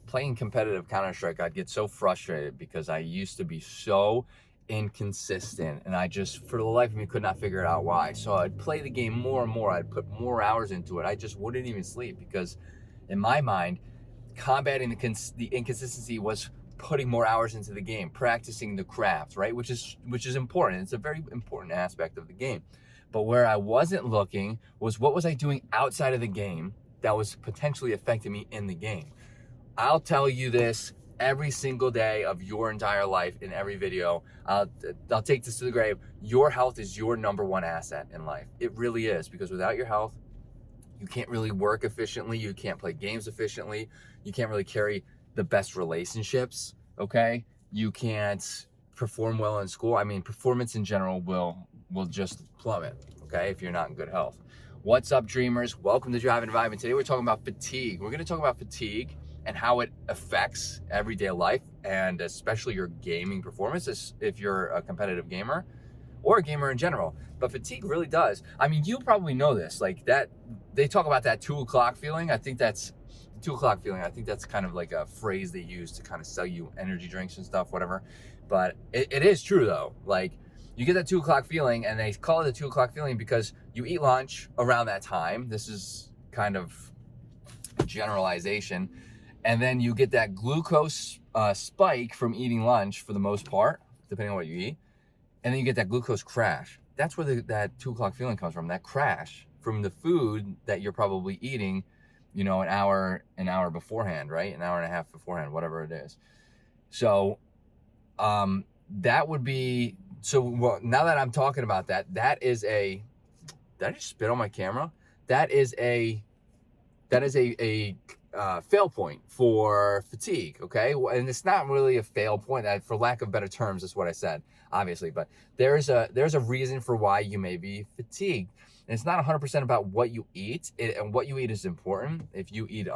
playing competitive Counter-Strike, I'd get so frustrated because I used to be so inconsistent, and I just, for the life of me, could not figure out why. So I'd play the game more and more. I'd put more hours into it. I just wouldn't even sleep because, in my mind, combating the inconsistency was putting more hours into the game, practicing the craft, right? Which is important. It's a very important aspect of the game. But where I wasn't looking was what was I doing outside of the game that was potentially affecting me in the game. I'll tell you this every single day of your entire life in every video. I'll take this to the grave. Your health is your number one asset in life. It really is, because without your health, you can't really work efficiently. You can't play games efficiently. You can't really carry the best relationships, okay? You can't perform well in school. I mean, performance in general will just plummet, okay, if you're not in good health. What's up, dreamers? Welcome to Drive and Vibe, and today we're talking about fatigue. We're gonna talk about fatigue and how it affects everyday life, and especially your gaming performance if you're a competitive gamer or a gamer in general. But fatigue really does. I mean, you probably know this, like that, they talk about that 2 o'clock feeling. I think that's 2 o'clock feeling. I think that's kind of like a phrase they use to kind of sell you energy drinks and stuff, whatever. But it is true though. Like, you get that 2 o'clock feeling, and they call it the 2 o'clock feeling because you eat lunch around that time. This is kind of a generalization. And then you get that glucose spike from eating lunch for the most part, depending on what you eat. And then you get that glucose crash. That's where that 2 o'clock feeling comes from, that crash from the food that you're probably eating, you know, an hour beforehand, right? An hour and a half beforehand, whatever it is. So that would be, so well, now that I'm talking about that, that is a, did I just spit on my camera? That is a fail point for fatigue, okay? And it's not really a fail point, for lack of better terms, is what I said, obviously, but there's a reason for why you may be fatigued. And it's not 100% about what you eat, and what you eat is important. If you eat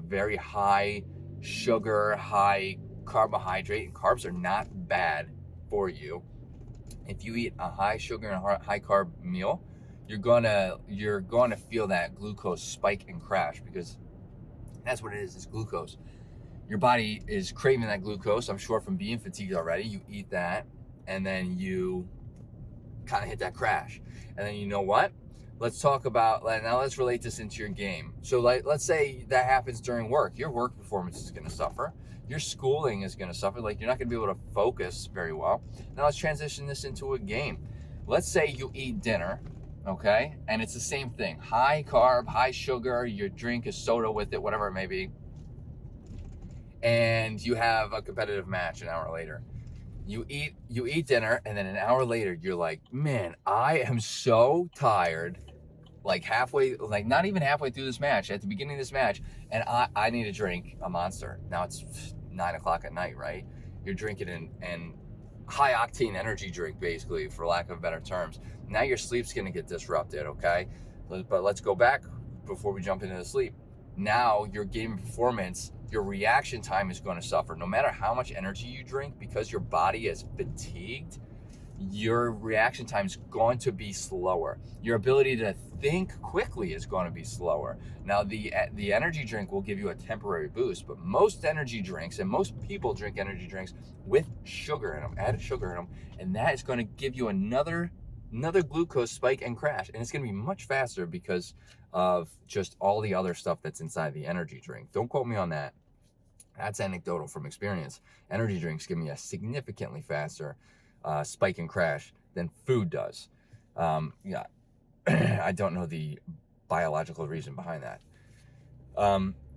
very high sugar, high carbohydrate, and carbs are not bad for you. If you eat a high sugar and high carb meal, you're gonna feel that glucose spike and crash, because that's what it is. It's glucose. Your body is craving that glucose, I'm sure, from being fatigued already. You eat that, and then you kind of hit that crash. And then, you know what? Let's talk about, now let's relate this into your game. So let's say that happens during work. Your work performance is going to suffer. Your schooling is going to suffer. Like, you're not going to be able to focus very well. Now let's transition this into a game. Let's say you eat dinner, okay? And it's the same thing. High carb, high sugar, your drink is soda with it, whatever it may be. And you have a competitive match an hour later. You eat dinner, and then an hour later, you're like, man, I am so tired. Like halfway, like not even halfway through this match, at the beginning of this match, and I need to drink a Monster. Now it's 9 o'clock at night, right? You're drinking an high octane energy drink, basically, for lack of better terms. Now your sleep's gonna get disrupted, okay? But let's go back before we jump into the sleep. Now your game performance, your reaction time is going to suffer. No matter how much energy you drink, because your body is fatigued, your reaction time is going to be slower. Your ability to think quickly is going to be slower. Now the energy drink will give you a temporary boost, but most energy drinks, and most people drink energy drinks with sugar in them, added sugar in them, and that is going to give you another glucose spike and crash, and it's going to be much faster because of just all the other stuff that's inside the energy drink. Don't quote me on that. That's anecdotal from experience. Energy drinks give me a significantly faster spike and crash than food does. Yeah, I don't know the biological reason behind that.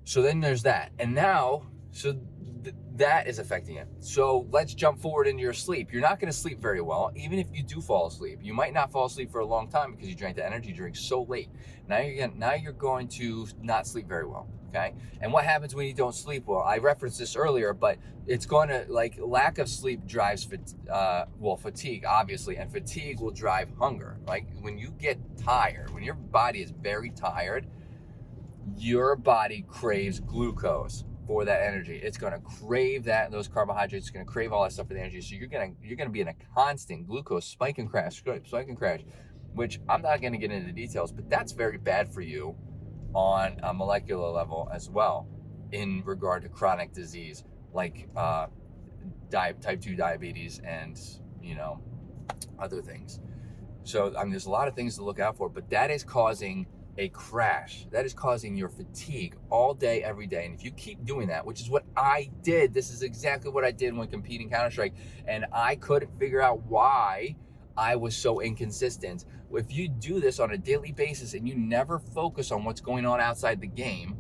So then there's that, and now, so that is affecting it. So let's jump forward into your sleep. You're not going to sleep very well, even if you do fall asleep. You might not fall asleep for a long time because you drank the energy drink so late. Now you're going to not sleep very well. Okay. And what happens when you don't sleep well? I referenced this earlier, but it's going to, like, lack of sleep drives fatigue, obviously, and fatigue will drive hunger. Like, when you get tired, when your body is very tired, your body craves glucose for that energy. It's going to crave those carbohydrates. It's going to crave all that stuff for the energy. So you're going to be in a constant glucose spike and crash, which I'm not going to get into the details, but that's very bad for you on a molecular level as well. in regard to chronic disease like type 2 diabetes and, you know, other things. So, I mean, there's a lot of things to look out for, but that is causing a crash. That is causing your fatigue all day, every day. And if you keep doing that, which is what I did, this is exactly what I did when competing Counter-Strike, and I couldn't figure out why I was so inconsistent. If you do this on a daily basis and you never focus on what's going on outside the game,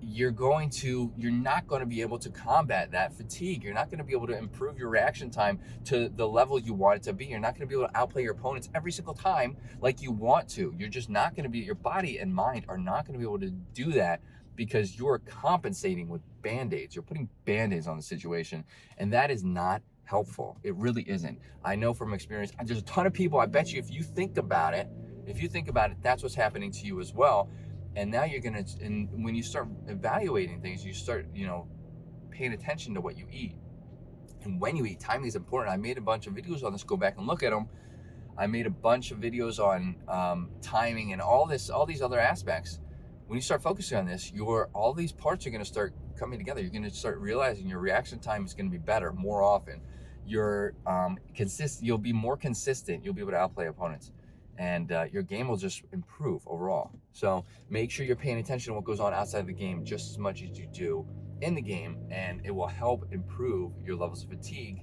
you're not going to be able to combat that fatigue. You're not going to be able to improve your reaction time to the level you want it to be. You're not going to be able to outplay your opponents every single time like you want to. You're just not going to be, your body and mind are not going to be able to do that because you're compensating with band-aids. You're putting band-aids on the situation, and that is not helpful. It really isn't. I know from experience, there's a ton of people, I bet you if you think about it, that's what's happening to you as well. And now and when you start evaluating things, you start, paying attention to what you eat. And when you eat, timing is important. I made a bunch of videos on this. Go back and look at them. I made a bunch of videos on timing and all these other aspects. When you start focusing on this, all these parts are going to start coming together. You're going to start realizing your reaction time is going to be better more often. You'll be more consistent. You'll be able to outplay opponents. And your game will just improve overall. So make sure you're paying attention to what goes on outside the game just as much as you do in the game, and it will help improve your levels of fatigue,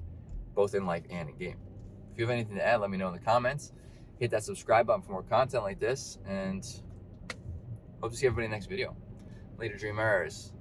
both in life and in game. If you have anything to add, let me know in the comments. Hit that subscribe button for more content like this, and hope to see everybody in the next video. Later, Dreamers.